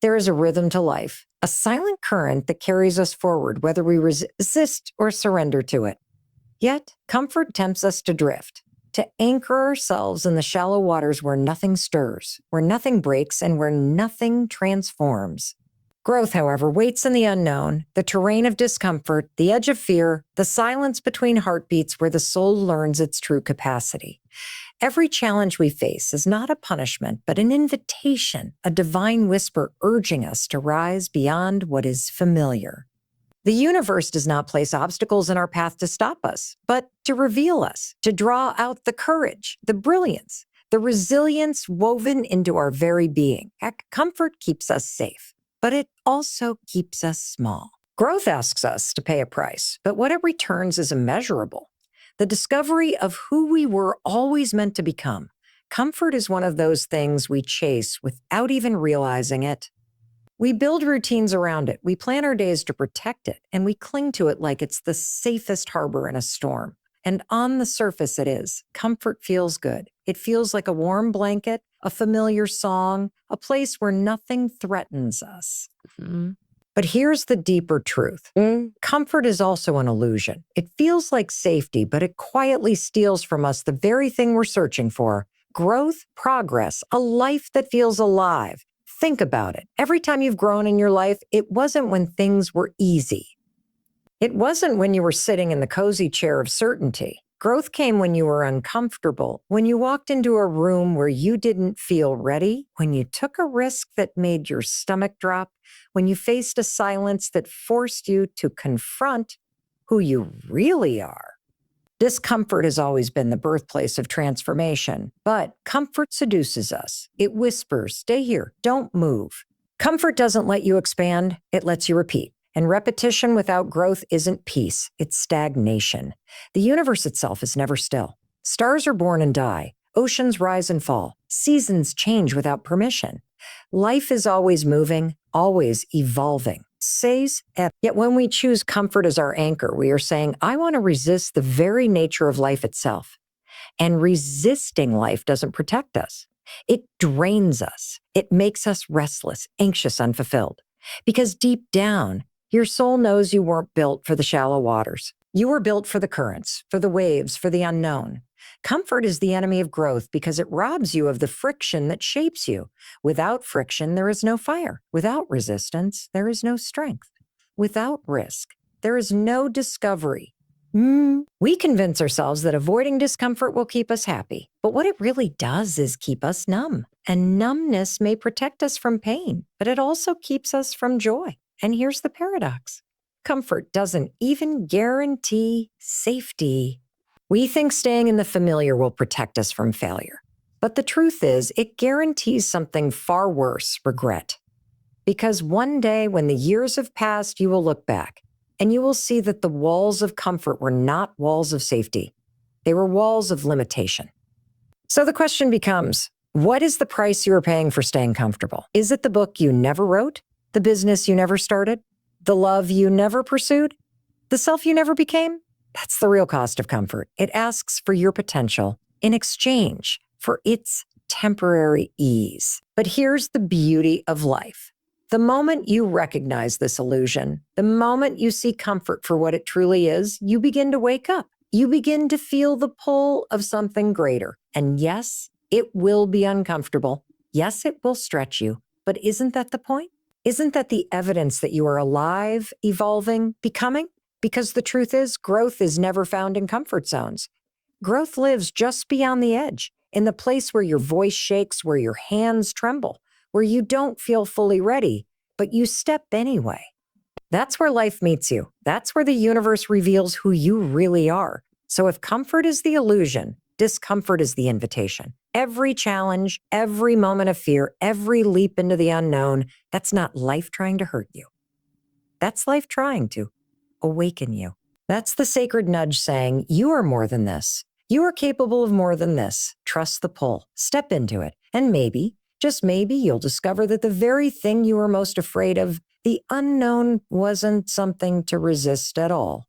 There is a rhythm to life, a silent current that carries us forward, whether we resist or surrender to it. Yet, comfort tempts us to drift, to anchor ourselves in the shallow waters where nothing stirs, where nothing breaks, and where nothing transforms. Growth, however, waits in the unknown, the terrain of discomfort, the edge of fear, the silence between heartbeats where the soul learns its true capacity. Every challenge we face is not a punishment, but an invitation, a divine whisper urging us to rise beyond what is familiar. The universe does not place obstacles in our path to stop us, but to reveal us, to draw out the courage, the brilliance, the resilience woven into our very being. Heck, comfort keeps us safe, but it also keeps us small. Growth asks us to pay a price, but what it returns is immeasurable. The discovery of who we were always meant to become. Comfort is one of those things we chase without even realizing it. We build routines around it, we plan our days to protect it, and we cling to it like it's the safest harbor in a storm. And on the surface it is. Comfort feels good. It feels like a warm blanket, a familiar song, a place where nothing threatens us. But here's the deeper truth. Comfort is also an illusion. It feels like safety, but it quietly steals from us the very thing we're searching for: growth, progress, a life that feels alive. Think about it. Every time you've grown in your life, it wasn't when things were easy. It wasn't when you were sitting in the cozy chair of certainty. Growth came when you were uncomfortable, when you walked into a room where you didn't feel ready, when you took a risk that made your stomach drop, when you faced a silence that forced you to confront who you really are. Discomfort has always been the birthplace of transformation, but comfort seduces us. It whispers, stay here, don't move. Comfort doesn't let you expand, it lets you repeat. And repetition without growth isn't peace, it's stagnation. The universe itself is never still. Stars are born and die. Oceans rise and fall. Seasons change without permission. Life is always moving, always evolving. Yet when we choose comfort as our anchor, we are saying, I want to resist the very nature of life itself. And resisting life doesn't protect us. It drains us. It makes us restless, anxious, unfulfilled. Because deep down, your soul knows you weren't built for the shallow waters. You were built for the currents, for the waves, for the unknown. Comfort is the enemy of growth because it robs you of the friction that shapes you. Without friction, there is no fire. Without resistance, there is no strength. Without risk, there is no discovery. We convince ourselves that avoiding discomfort will keep us happy, but what it really does is keep us numb. And numbness may protect us from pain, but it also keeps us from joy. And here's the paradox. Comfort doesn't even guarantee safety. We think staying in the familiar will protect us from failure. But the truth is, it guarantees something far worse: regret. Because one day when the years have passed, you will look back and you will see that the walls of comfort were not walls of safety. They were walls of limitation. So the question becomes, what is the price you are paying for staying comfortable? Is it the book you never wrote? The business you never started? The love you never pursued? The self you never became? That's the real cost of comfort. It asks for your potential in exchange for its temporary ease. But here's the beauty of life. The moment you recognize this illusion, the moment you see comfort for what it truly is, you begin to wake up. You begin to feel the pull of something greater. And yes, it will be uncomfortable. Yes, it will stretch you. But isn't that the point? Isn't that the evidence that you are alive, evolving, becoming? Because the truth is, growth is never found in comfort zones. Growth lives just beyond the edge, in the place where your voice shakes, where your hands tremble, where you don't feel fully ready, but you step anyway. That's where life meets you. That's where the universe reveals who you really are. So if comfort is the illusion, discomfort is the invitation. Every challenge, every moment of fear, every leap into the unknown, that's not life trying to hurt you. That's life trying to awaken you. That's the sacred nudge saying, you are more than this. You are capable of more than this. Trust the pull. Step into it. And maybe, just maybe, you'll discover that the very thing you were most afraid of, the unknown, wasn't something to resist at all.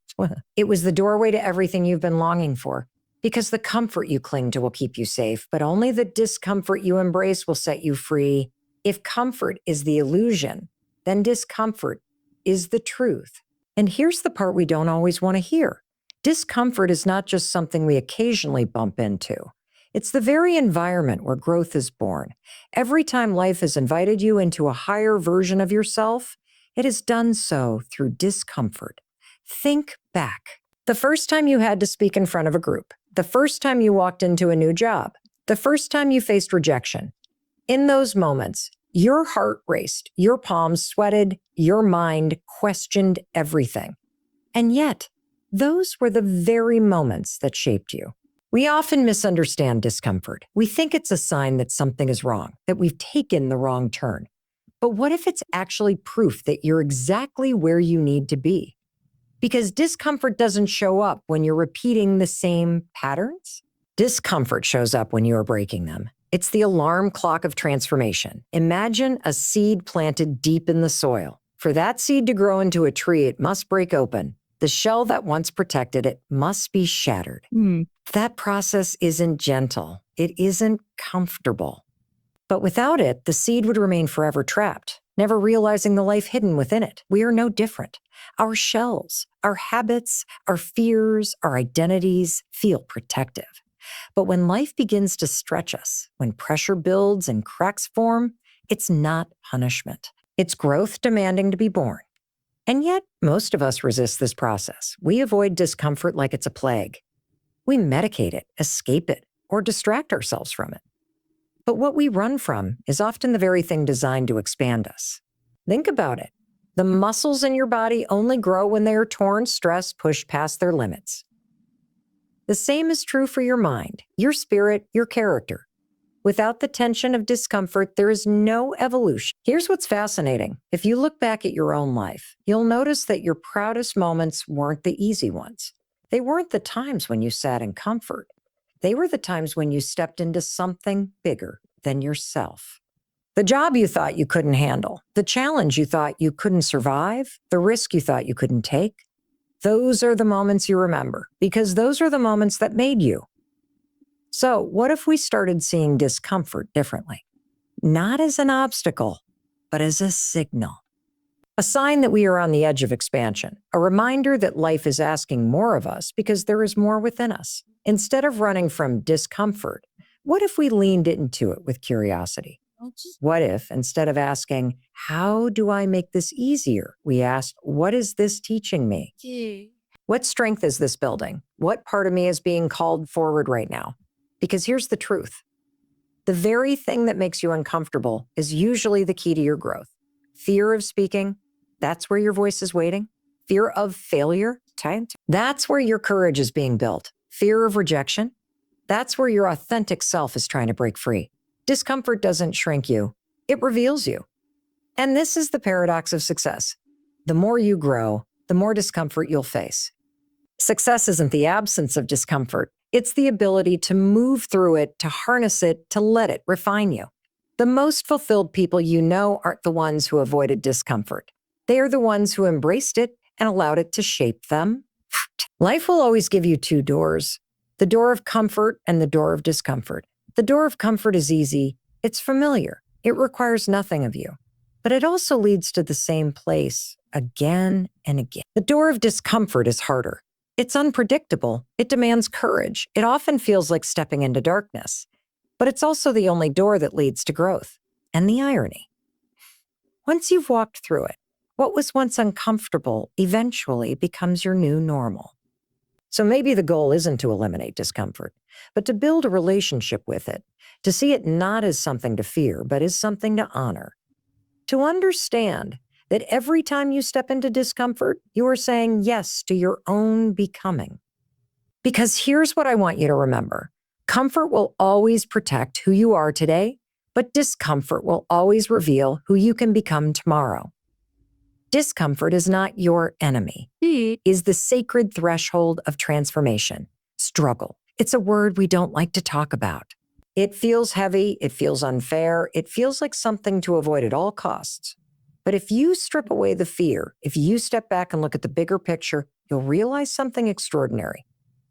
It was the doorway to everything you've been longing for. Because the comfort you cling to will keep you safe, but only the discomfort you embrace will set you free. If comfort is the illusion, then discomfort is the truth. And here's the part we don't always want to hear. Discomfort is not just something we occasionally bump into. It's the very environment where growth is born. Every time life has invited you into a higher version of yourself, it has done so through discomfort. Think back. The first time you had to speak in front of a group, the first time you walked into a new job, the first time you faced rejection. In those moments, your heart raced, your palms sweated, your mind questioned everything. And yet, those were the very moments that shaped you. We often misunderstand discomfort. We think it's a sign that something is wrong, that we've taken the wrong turn. But what if it's actually proof that you're exactly where you need to be? Because discomfort doesn't show up when you're repeating the same patterns. Discomfort shows up when you are breaking them. It's the alarm clock of transformation. Imagine a seed planted deep in the soil. For that seed to grow into a tree, it must break open. The shell that once protected it must be shattered. That process isn't gentle. It isn't comfortable. But without it, the seed would remain forever trapped, never realizing the life hidden within it. We are no different. Our shells, our habits, our fears, our identities feel protective. But when life begins to stretch us, when pressure builds and cracks form, it's not punishment. It's growth demanding to be born. And yet, most of us resist this process. We avoid discomfort like it's a plague. We medicate it, escape it, or distract ourselves from it. But what we run from is often the very thing designed to expand us. Think about it. The muscles in your body only grow when they are torn, stressed, pushed past their limits. The same is true for your mind, your spirit, your character. Without the tension of discomfort, there is no evolution. Here's what's fascinating. If you look back at your own life, you'll notice that your proudest moments weren't the easy ones. They weren't the times when you sat in comfort. They were the times when you stepped into something bigger than yourself. The job you thought you couldn't handle, the challenge you thought you couldn't survive, the risk you thought you couldn't take. Those are the moments you remember, because those are the moments that made you. So what if we started seeing discomfort differently? Not as an obstacle, but as a signal. A sign that we are on the edge of expansion, a reminder that life is asking more of us because there is more within us. Instead of running from discomfort, what if we leaned into it with curiosity? What if, instead of asking, how do I make this easier, we asked, what is this teaching me? What strength is this building? What part of me is being called forward right now? Because here's the truth. The very thing that makes you uncomfortable is usually the key to your growth. Fear of speaking, that's where your voice is waiting. Fear of failure, that's where your courage is being built. Fear of rejection, that's where your authentic self is trying to break free. Discomfort doesn't shrink you, it reveals you. And this is the paradox of success. The more you grow, the more discomfort you'll face. Success isn't the absence of discomfort. It's the ability to move through it, to harness it, to let it refine you. The most fulfilled people you know aren't the ones who avoided discomfort. They are the ones who embraced it and allowed it to shape them. Life will always give you two doors, the door of comfort and the door of discomfort. The door of comfort is easy. It's familiar. It requires nothing of you. But it also leads to the same place again and again. The door of discomfort is harder. It's unpredictable. It demands courage. It often feels like stepping into darkness. But it's also the only door that leads to growth. And the irony. Once you've walked through it, what was once uncomfortable eventually becomes your new normal. So maybe the goal isn't to eliminate discomfort, but to build a relationship with it, to see it not as something to fear, but as something to honor. To understand that every time you step into discomfort, you are saying yes to your own becoming. Because here's what I want you to remember. Comfort will always protect who you are today, but discomfort will always reveal who you can become tomorrow. Discomfort is not your enemy. It is the sacred threshold of transformation. Struggle. It's a word we don't like to talk about. It feels heavy. It feels unfair. It feels like something to avoid at all costs. But if you strip away the fear, if you step back and look at the bigger picture, you'll realize something extraordinary.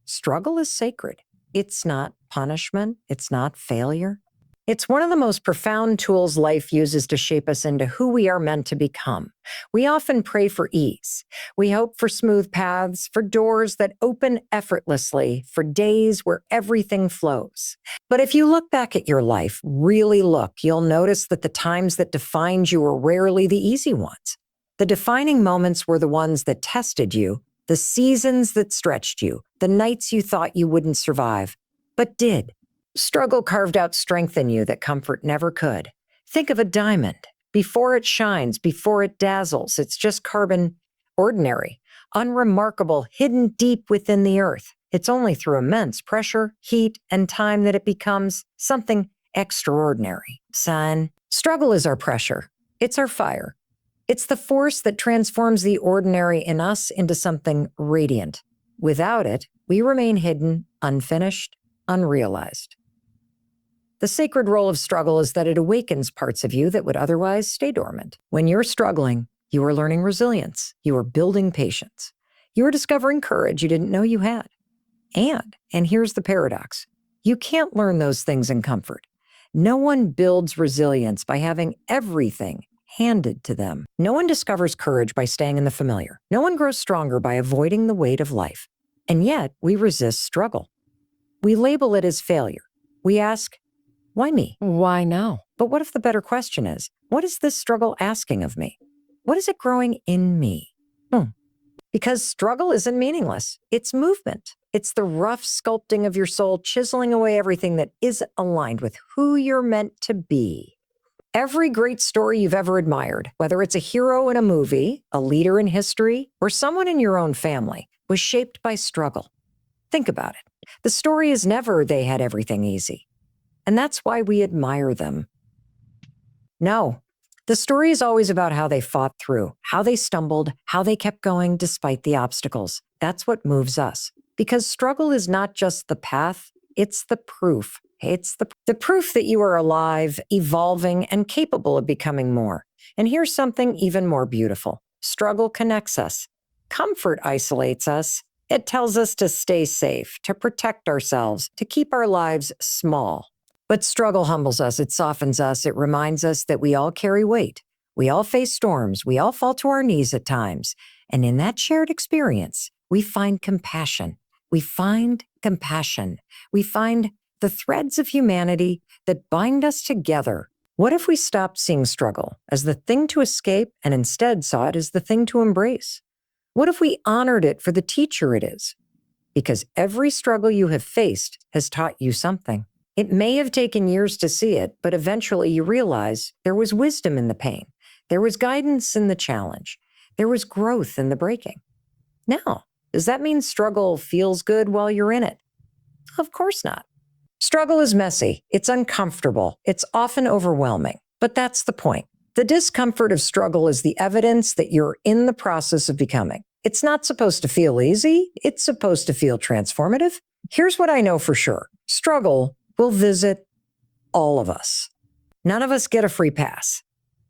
Struggle is sacred. It's not punishment. It's not failure. It's one of the most profound tools life uses to shape us into who we are meant to become. We often pray for ease. We hope for smooth paths, for doors that open effortlessly, for days where everything flows. But if you look back at your life, really look, you'll notice that the times that defined you were rarely the easy ones. The defining moments were the ones that tested you, the seasons that stretched you, the nights you thought you wouldn't survive, but did. Struggle carved out strength in you that comfort never could. Think of a diamond. Before it shines, before it dazzles, it's just carbon, ordinary, unremarkable, hidden deep within the earth. It's only through immense pressure, heat, and time that it becomes something extraordinary. Son, struggle is our pressure. It's our fire. It's the force that transforms the ordinary in us into something radiant. Without it, we remain hidden, unfinished, unrealized. The sacred role of struggle is that it awakens parts of you that would otherwise stay dormant. When you're struggling, you are learning resilience. You are building patience. You are discovering courage you didn't know you had. And here's the paradox, you can't learn those things in comfort. No one builds resilience by having everything handed to them. No one discovers courage by staying in the familiar. No one grows stronger by avoiding the weight of life. And yet, we resist struggle. We label it as failure. We ask, why me? Why now? But what if the better question is, what is this struggle asking of me? What is it growing in me? Because struggle isn't meaningless. It's movement. It's the rough sculpting of your soul, chiseling away everything that isn't aligned with who you're meant to be. Every great story you've ever admired, whether it's a hero in a movie, a leader in history, or someone in your own family, was shaped by struggle. Think about it. The story is never they had everything easy. And that's why we admire them. No, the story is always about how they fought through, how they stumbled, how they kept going despite the obstacles. That's what moves us. Because struggle is not just the path, it's the proof. It's the proof that you are alive, evolving, and capable of becoming more. And here's something even more beautiful. Struggle connects us. Comfort isolates us. It tells us to stay safe, to protect ourselves, to keep our lives small. But struggle humbles us, it softens us, it reminds us that we all carry weight. We all face storms, we all fall to our knees at times. And in that shared experience, we find compassion. We find compassion. We find the threads of humanity that bind us together. What if we stopped seeing struggle as the thing to escape and instead saw it as the thing to embrace? What if we honored it for the teacher it is? Because every struggle you have faced has taught you something. It may have taken years to see it, but eventually you realize there was wisdom in the pain. There was guidance in the challenge. There was growth in the breaking. Now, does that mean struggle feels good while you're in it? Of course not. Struggle is messy. It's uncomfortable. It's often overwhelming. But that's the point. The discomfort of struggle is the evidence that you're in the process of becoming. It's not supposed to feel easy. It's supposed to feel transformative. Here's what I know for sure. Struggle will visit all of us. None of us get a free pass.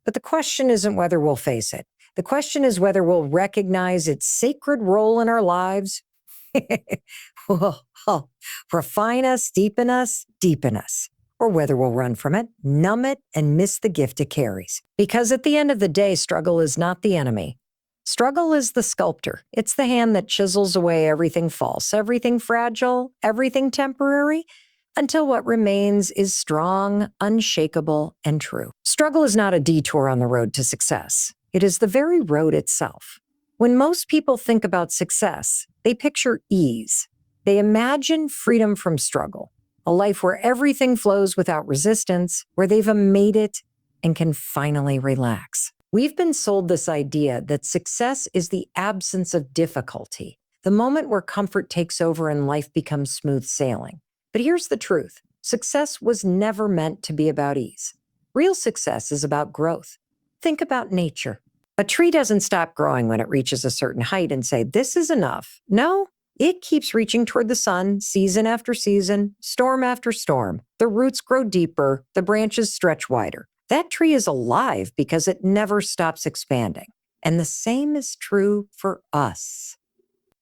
But the question isn't whether we'll face it. The question is whether we'll recognize its sacred role in our lives. Will refine us, deepen us, or whether we'll run from it, numb it, and miss the gift it carries. Because at the end of the day, struggle is not the enemy. Struggle is the sculptor. It's the hand that chisels away everything false, everything fragile, everything temporary, until what remains is strong, unshakable, and true. Struggle is not a detour on the road to success. It is the very road itself. When most people think about success, they picture ease. They imagine freedom from struggle, a life where everything flows without resistance, where they've made it and can finally relax. We've been sold this idea that success is the absence of difficulty, the moment where comfort takes over and life becomes smooth sailing. But here's the truth. Success was never meant to be about ease. Real success is about growth. Think about nature. A tree doesn't stop growing when it reaches a certain height and say, this is enough. No, it keeps reaching toward the sun, season after season, storm after storm. The roots grow deeper, the branches stretch wider. That tree is alive because it never stops expanding. And the same is true for us.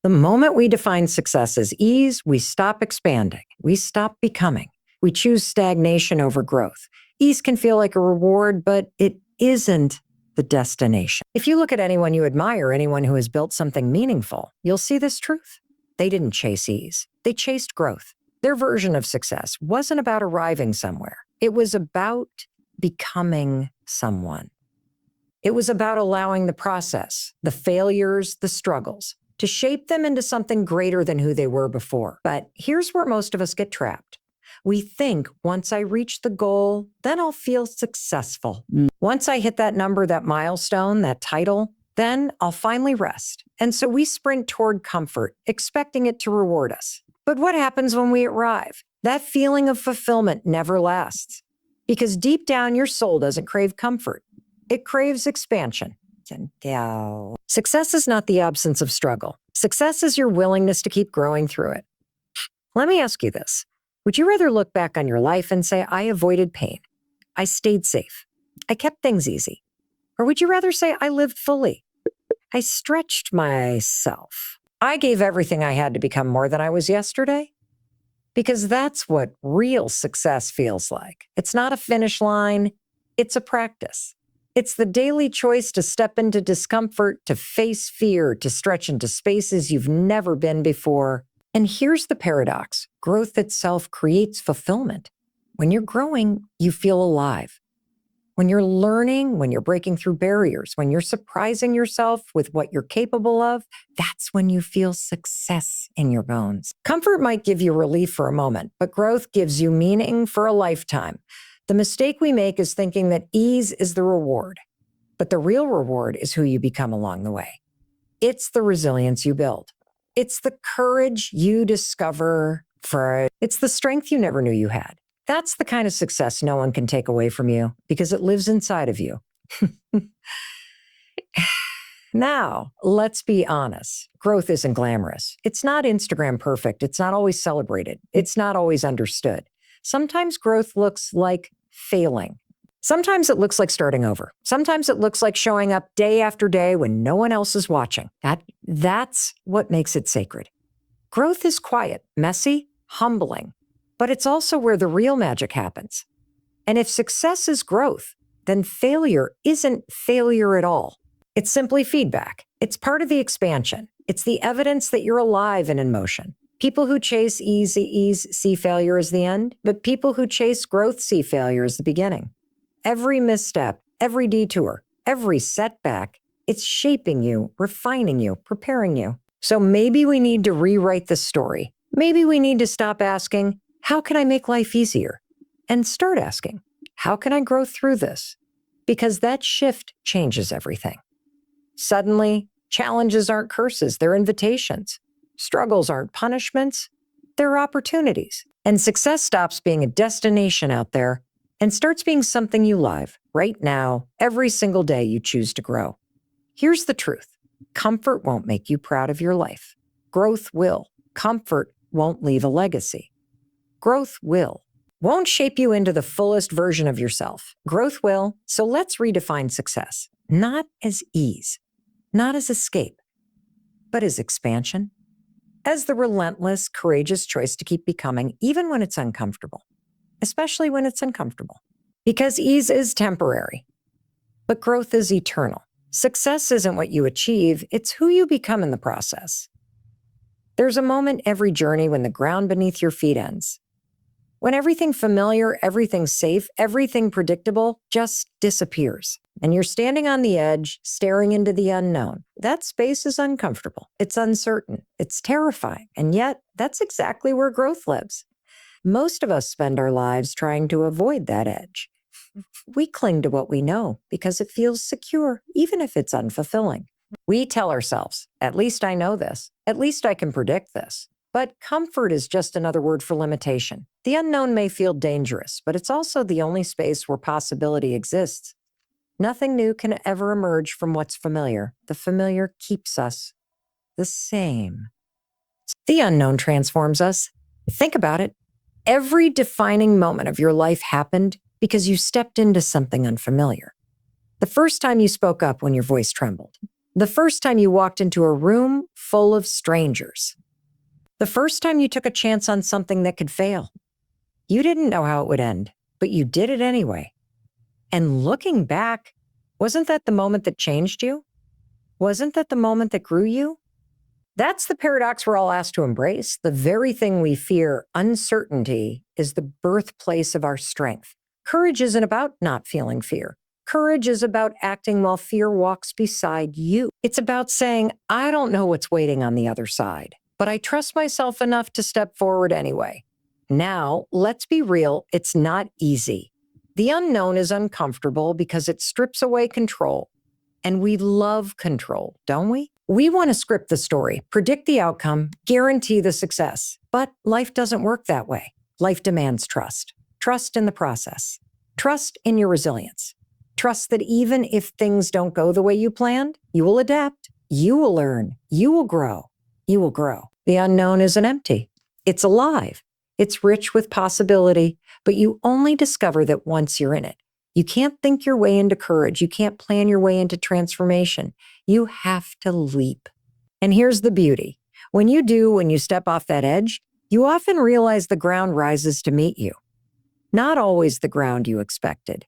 The moment we define success as ease, we stop expanding. We stop becoming. We choose stagnation over growth. Ease can feel like a reward, but it isn't the destination. If you look at anyone you admire, anyone who has built something meaningful, you'll see this truth. They didn't chase ease. They chased growth. Their version of success wasn't about arriving somewhere. It was about becoming someone. It was about allowing the process, the failures, the struggles, to shape them into something greater than who they were before. But here's where most of us get trapped. We think, once I reach the goal, then I'll feel successful. Once I hit that number, that milestone, that title, then I'll finally rest. And so we sprint toward comfort, expecting it to reward us. But what happens when we arrive? That feeling of fulfillment never lasts. Because deep down, your soul doesn't crave comfort. It craves expansion. Success is not the absence of struggle. Success is your willingness to keep growing through it. Let me ask you this. Would you rather look back on your life and say, I avoided pain, I stayed safe, I kept things easy? Or would you rather say, I lived fully, I stretched myself, I gave everything I had to become more than I was yesterday? Because that's what real success feels like. It's not a finish line, it's a practice. It's the daily choice to step into discomfort, to face fear, to stretch into spaces you've never been before. And here's the paradox. Growth itself creates fulfillment. When you're growing, you feel alive. When you're learning, when you're breaking through barriers, when you're surprising yourself with what you're capable of, that's when you feel success in your bones. Comfort might give you relief for a moment, but growth gives you meaning for a lifetime. The mistake we make is thinking that ease is the reward, but the real reward is who you become along the way. It's the resilience you build. It's the courage you discover it's the strength you never knew you had. That's the kind of success no one can take away from you because it lives inside of you. Now, let's be honest. Growth isn't glamorous. It's not Instagram perfect. It's not always celebrated. It's not always understood. Sometimes growth looks like failing. Sometimes it looks like starting over. Sometimes it looks like showing up day after day when no one else is watching. That's what makes it sacred. Growth is quiet, messy, humbling, but it's also where the real magic happens. And if success is growth, then failure isn't failure at all. It's simply feedback. It's part of the expansion. It's the evidence that you're alive and in motion. People who chase ease see failure as the end, but people who chase growth see failure as the beginning. Every misstep, every detour, every setback, it's shaping you, refining you, preparing you. So maybe we need to rewrite the story. Maybe we need to stop asking, how can I make life easier? And start asking, how can I grow through this? Because that shift changes everything. Suddenly, challenges aren't curses, they're invitations. Struggles aren't punishments, they're opportunities. And success stops being a destination out there and starts being something you live right now, every single day you choose to grow. Here's the truth. Comfort won't make you proud of your life. Growth will. Comfort won't leave a legacy. Growth will. Won't shape you into the fullest version of yourself. Growth will. So let's redefine success. Not as ease, not as escape, but as expansion. As the relentless, courageous choice to keep becoming, even when it's uncomfortable. Especially when it's uncomfortable. Because ease is temporary, but growth is eternal. Success isn't what you achieve, it's who you become in the process. There's a moment every journey when the ground beneath your feet ends. When everything familiar, everything safe, everything predictable just disappears. And you're standing on the edge, staring into the unknown. That space is uncomfortable. It's uncertain. It's terrifying. And yet, that's exactly where growth lives. Most of us spend our lives trying to avoid that edge. We cling to what we know because it feels secure, even if it's unfulfilling. We tell ourselves, at least I know this. At least I can predict this. But comfort is just another word for limitation. The unknown may feel dangerous, but it's also the only space where possibility exists. Nothing new can ever emerge from what's familiar. The familiar keeps us the same. The unknown transforms us. Think about it. Every defining moment of your life happened because you stepped into something unfamiliar. The first time you spoke up when your voice trembled. The first time you walked into a room full of strangers. The first time you took a chance on something that could fail. You didn't know how it would end, but you did it anyway. And looking back, wasn't that the moment that changed you? Wasn't that the moment that grew you? That's the paradox we're all asked to embrace. The very thing we fear, uncertainty, is the birthplace of our strength. Courage isn't about not feeling fear. Courage is about acting while fear walks beside you. It's about saying, I don't know what's waiting on the other side, but I trust myself enough to step forward anyway. Now, let's be real, it's not easy. The unknown is uncomfortable because it strips away control. And we love control, don't we? We want to script the story, predict the outcome, guarantee the success. But life doesn't work that way. Life demands trust. Trust in the process. Trust in your resilience. Trust that even if things don't go the way you planned, you will adapt, you will learn, you will grow, you will grow. The unknown isn't empty. It's alive. It's rich with possibility, but you only discover that once you're in it. You can't think your way into courage. You can't plan your way into transformation. You have to leap. And here's the beauty. When you step off that edge, you often realize the ground rises to meet you. Not always the ground you expected.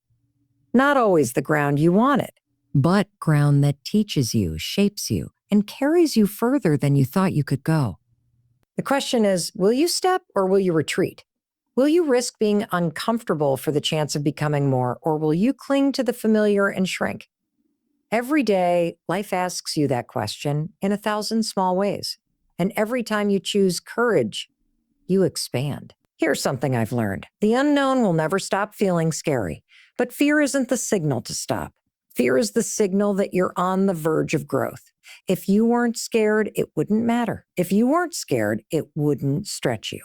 Not always the ground you wanted, but ground that teaches you, shapes you, and carries you further than you thought you could go. The question is, will you step or will you retreat? Will you risk being uncomfortable for the chance of becoming more, or will you cling to the familiar and shrink? Every day, life asks you that question in 1,000 small ways. And every time you choose courage, you expand. Here's something I've learned. The unknown will never stop feeling scary, but fear isn't the signal to stop. Fear is the signal that you're on the verge of growth. If you weren't scared, it wouldn't matter. If you weren't scared, it wouldn't stretch you.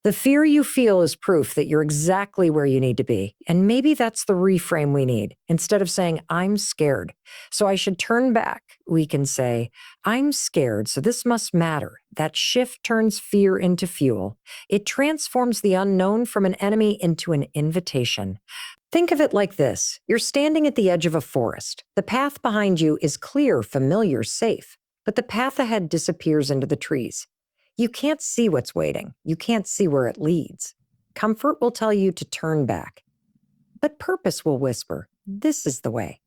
The fear you feel is proof that you're exactly where you need to be. And maybe that's the reframe we need. Instead of saying, I'm scared, so I should turn back, we can say, I'm scared, so this must matter. That shift turns fear into fuel. It transforms the unknown from an enemy into an invitation. Think of it like this. You're standing at the edge of a forest. The path behind you is clear, familiar, safe, but the path ahead disappears into the trees. You can't see what's waiting. You can't see where it leads. Comfort will tell you to turn back. But purpose will whisper, this is the way.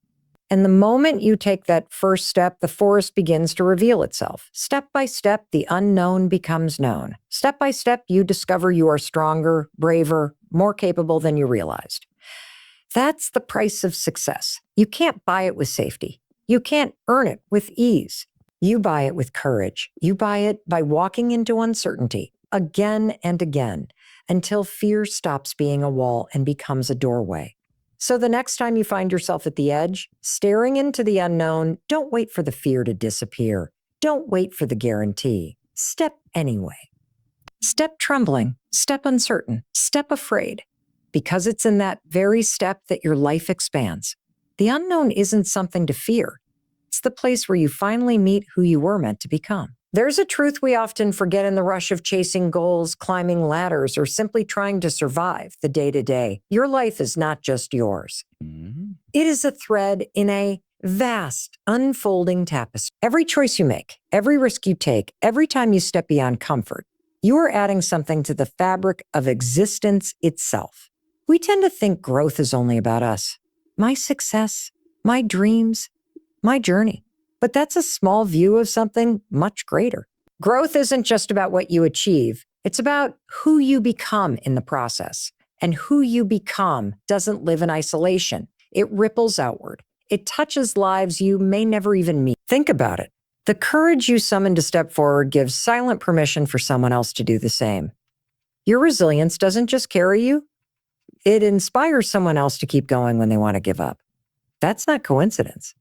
And the moment you take that first step, the forest begins to reveal itself. Step by step, the unknown becomes known. Step by step, you discover you are stronger, braver, more capable than you realized. That's the price of success. You can't buy it with safety. You can't earn it with ease. You buy it with courage. You buy it by walking into uncertainty again and again until fear stops being a wall and becomes a doorway. So the next time you find yourself at the edge, staring into the unknown, don't wait for the fear to disappear. Don't wait for the guarantee. Step anyway. Step trembling, step uncertain, step afraid, because it's in that very step that your life expands. The unknown isn't something to fear. It's the place where you finally meet who you were meant to become. There's a truth we often forget in the rush of chasing goals, climbing ladders, or simply trying to survive the day-to-day. Your life is not just yours. It is a thread in a vast, unfolding tapestry. Every choice you make, every risk you take, every time you step beyond comfort, you are adding something to the fabric of existence itself. We tend to think growth is only about us. My success, my dreams, my journey. But that's a small view of something much greater. Growth isn't just about what you achieve. It's about who you become in the process. And who you become doesn't live in isolation. It ripples outward. It touches lives you may never even meet. Think about it. The courage you summon to step forward gives silent permission for someone else to do the same. Your resilience doesn't just carry you. It inspires someone else to keep going when they want to give up. That's not coincidence.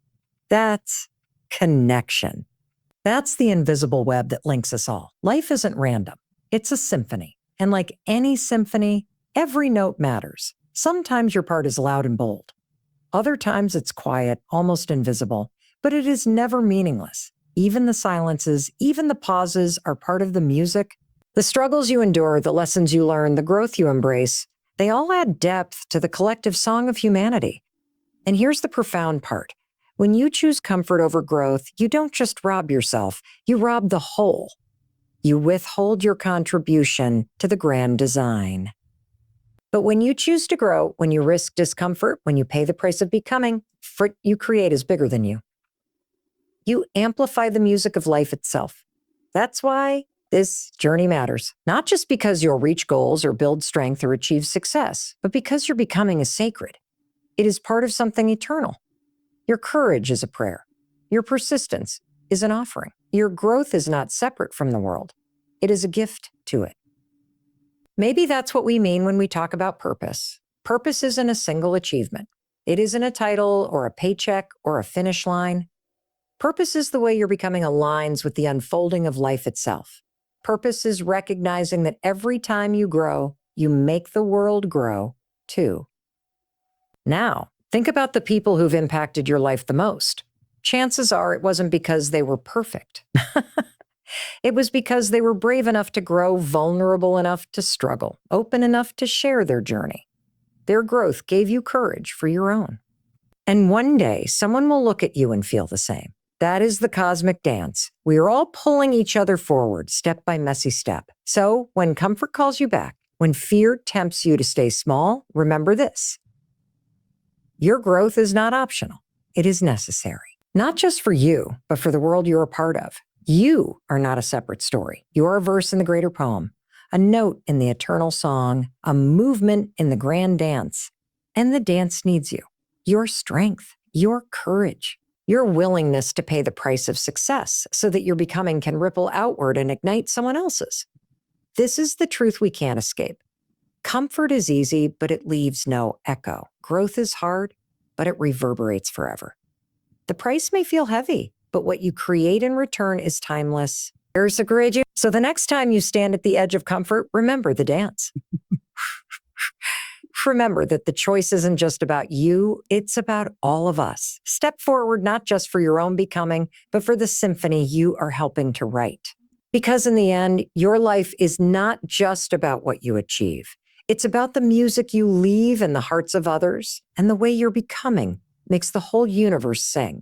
That's connection. That's the invisible web that links us all. Life isn't random. It's a symphony. And like any symphony, every note matters. Sometimes your part is loud and bold. Other times it's quiet, almost invisible, but it is never meaningless. Even the silences, even the pauses are part of the music. The struggles you endure, the lessons you learn, the growth you embrace, they all add depth to the collective song of humanity. And here's the profound part. When you choose comfort over growth, you don't just rob yourself, you rob the whole. You withhold your contribution to the grand design. But when you choose to grow, when you risk discomfort, when you pay the price of becoming, what you create is bigger than you. You amplify the music of life itself. That's why this journey matters, not just because you'll reach goals or build strength or achieve success, but because your becoming is sacred. It is part of something eternal. Your courage is a prayer. Your persistence is an offering. Your growth is not separate from the world. It is a gift to it. Maybe that's what we mean when we talk about purpose. Purpose isn't a single achievement. It isn't a title or a paycheck or a finish line. Purpose is the way your becoming aligns with the unfolding of life itself. Purpose is recognizing that every time you grow, you make the world grow too. Now, think about the people who've impacted your life the most. Chances are it wasn't because they were perfect. It was because they were brave enough to grow, vulnerable enough to struggle, open enough to share their journey. Their growth gave you courage for your own. And one day, someone will look at you and feel the same. That is the cosmic dance. We are all pulling each other forward, step by messy step. So when comfort calls you back, when fear tempts you to stay small, remember this. Your growth is not optional. It is necessary. Not just for you, but for the world you're a part of. You are not a separate story. You're a verse in the greater poem, a note in the eternal song, a movement in the grand dance. And the dance needs you. Your strength, your courage, your willingness to pay the price of success so that your becoming can ripple outward and ignite someone else's. This is the truth we can't escape. Comfort is easy, but it leaves no echo. Growth is hard, but it reverberates forever. The price may feel heavy, but what you create in return is timeless. Here's a courage. So the next time you stand at the edge of comfort, remember the dance. Remember that the choice isn't just about you, it's about all of us. Step forward not just for your own becoming, but for the symphony you are helping to write. Because in the end, your life is not just about what you achieve. It's about the music you leave in the hearts of others and the way you're becoming makes the whole universe sing.